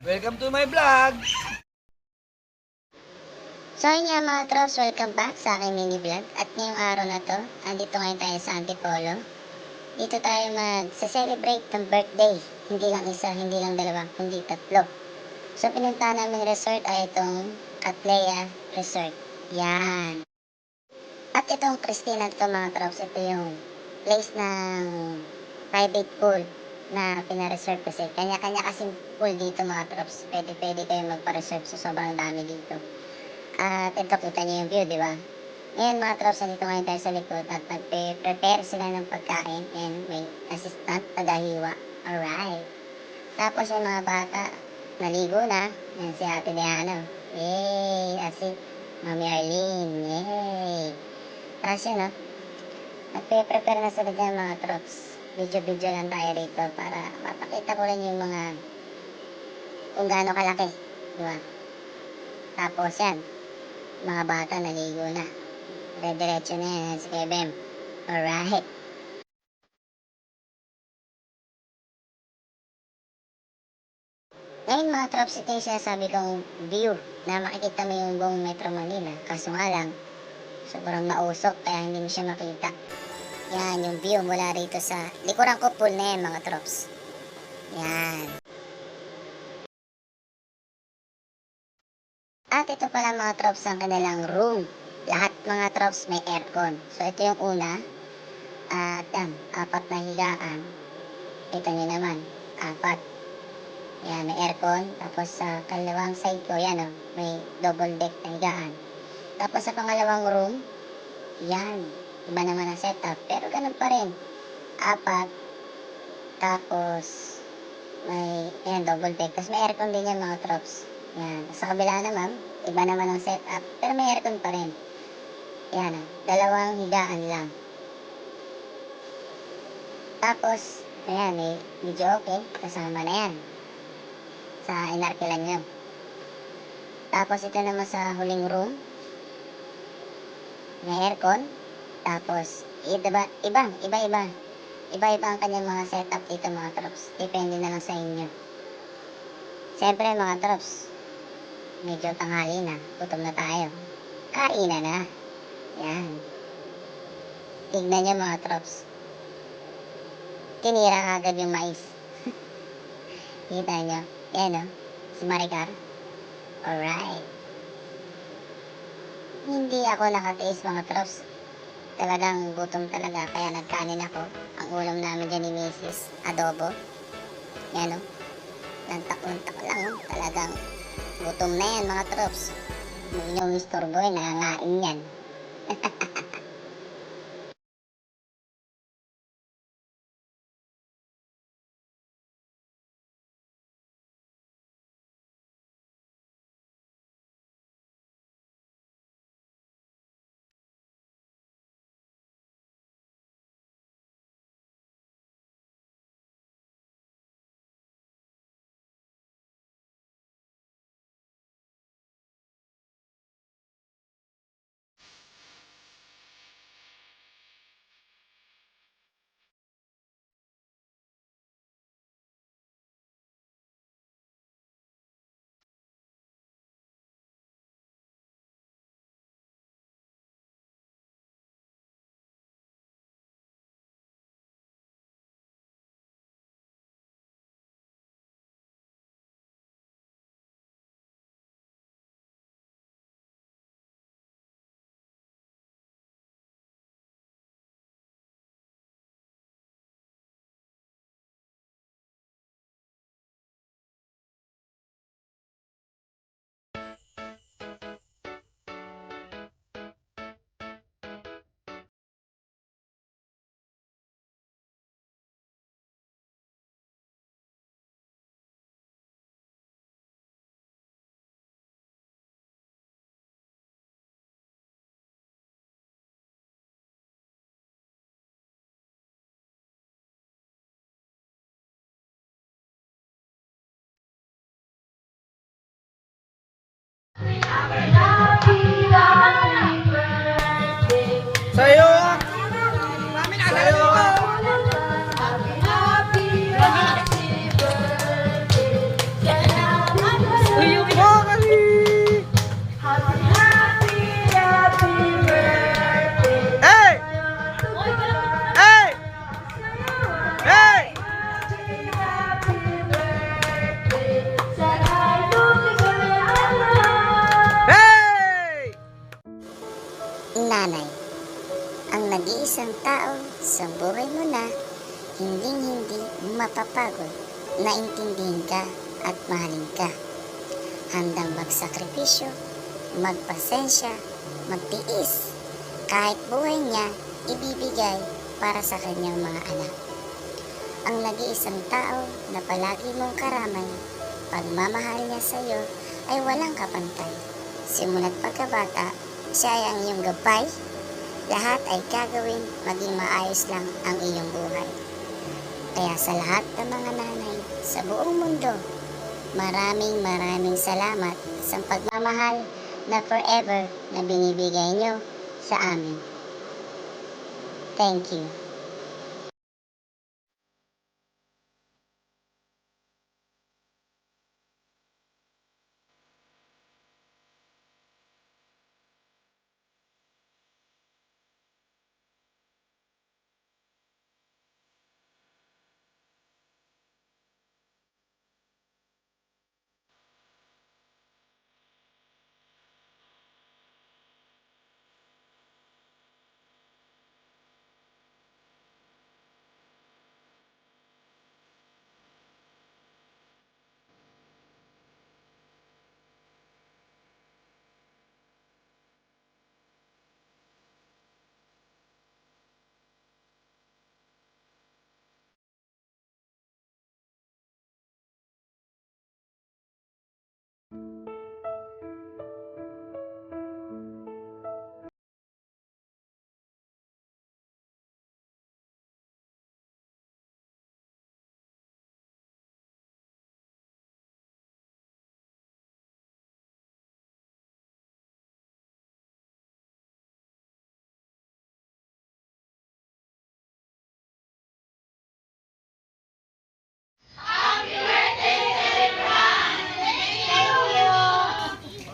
Welcome to my vlog! So yun nga mga trops, welcome back sa aking mini vlog. At ngayong araw na to, andito ngayon tayo sa Antipolo. Dito tayo mag-celebrate ng birthday. Hindi lang isa, hindi lang dalawa, kundi tatlo. So pinunta namin resort ay itong Cattleya Resort. Yan. At itong Christina to mga trops, ito yung place ng private pool na pinareserve kasi. Kanya-kanya kasing pool dito mga trops. Pwede kayo magpa-reserve sa sobrang dami dito. At ito, kita niyo yung view, di ba? Ngayon mga trops, nandito ngayon tayo sa likod at nagpe-prepare sila ng pagkain and may assistant, tagahiwa. Alright. Tapos yung mga bata, naligo na. Yan si Ate Diana. Yay! At si Mami Arlene. Yay! Tapos yun, nagpe-prepare na sila dyan mga trops. Video lang tayo rito para mapakita ko rin yung mga kung gaano kalaki. Di ba? Tapos yan, mga bata naligo na. Diretso na yan si Kebem. Alright. Ngayon mga trops, ito yung sinasabi kong view na makikita mo yung buong Metro Manila. Kaso nga lang, sobrang mausok kaya hindi mo siya makita. Yan yung view mula rito sa likuran ko, pool na yan mga trops. Yan. At ito pala mga trops ang kanilang room. Lahat mga trops may aircon. So ito yung una. At yan, 4 na higaan. Ito nyo naman, 4. Yan, may aircon. Tapos sa kalawang side ko, yan may double deck na higaan. Tapos sa pangalawang room, yan, iba naman ang setup. Pero ganun pa rin. 4. Tapos may, yan, double deck. Tapos may aircon din yan mga trops. Yan. Sa kabila naman, iba naman ang setup. Pero may aircon pa rin. Yan, 2 higaan lang. Tapos, ayan, medyo okay. Kasama na yan. Sa inarkilan nyo. Tapos, ito naman sa huling room. May aircon. Tapos, iba. Iba-iba ang kanyang mga setup dito mga trops. Depende na lang sa inyo. Siyempre mga trops, medyo tanghali na. Gutom na tayo. Kainan na. Yan. Tignan nyo mga trops. Tinira agad yung mais. Kita nyo? Yan si Maricar. Alright. Hindi ako nakatiis mga trops. Talagang gutom talaga. Kaya nagkanin ako. Ang ulam namin dyan ni Mrs. Adobo. Yan Lantak-lantak lang Talagang gutom na yan mga trops. Hindi nyo Mr. Boy, nangangain yan. Sa'yo! Sa'yo! mapapagod na intindihin ka at mahalin ka. Handang magsakripisyo, magpasensya, magtiis. Kahit buhay niya, ibibigay para sa kanyang mga anak. Ang nag-iisang tao na palagi mong karamay, pagmamahal niya sa iyo ay walang kapantay. Simula't pagkabata, siya ay ang iyong gabay. Lahat ay gagawin, maging maayos lang ang iyong buhay. Kaya sa lahat ng mga nanay sa buong mundo, maraming salamat sa pagmamahal na forever na binibigay nyo sa amin. Thank you.